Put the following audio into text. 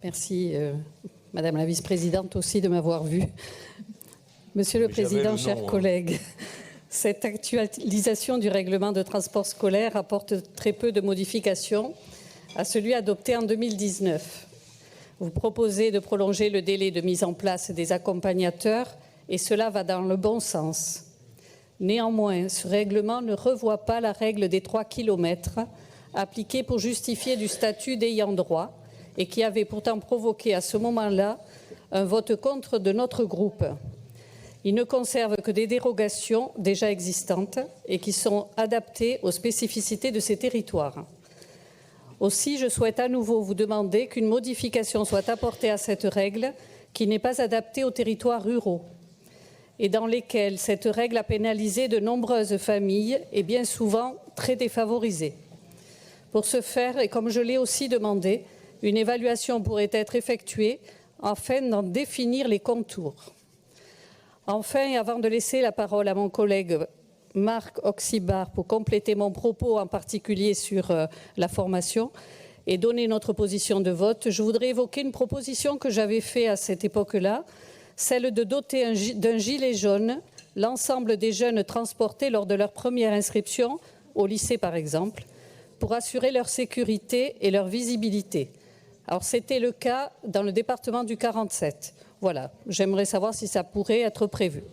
Merci, Madame la vice-présidente, aussi de m'avoir vue. Monsieur le Président, chers collègues, cette actualisation du règlement de transport scolaire apporte très peu de modifications à celui adopté en 2019. Vous proposez de prolonger le délai de mise en place des accompagnateurs et cela va dans le bon sens. Néanmoins, ce règlement ne revoit pas la règle des 3 km appliquée pour justifier du statut d'ayant droit et qui avait pourtant provoqué à ce moment-là un vote contre de notre groupe. Il ne conserve que des dérogations déjà existantes et qui sont adaptées aux spécificités de ces territoires. Aussi, je souhaite à nouveau vous demander qu'une modification soit apportée à cette règle qui n'est pas adaptée aux territoires ruraux et dans lesquels cette règle a pénalisé de nombreuses familles et bien souvent très défavorisées. Pour ce faire, et comme je l'ai aussi demandé, une évaluation pourrait être effectuée afin d'en définir les contours. Enfin, et avant de laisser la parole à mon collègue Marc Oxybar pour compléter mon propos, en particulier sur la formation, et donner notre position de vote, je voudrais évoquer une proposition que j'avais faite à cette époque-là, celle de doter d'un gilet jaune l'ensemble des jeunes transportés lors de leur première inscription, au lycée par exemple, pour assurer leur sécurité et leur visibilité. Alors c'était le cas dans le département du 47. Voilà, j'aimerais savoir si ça pourrait être prévu.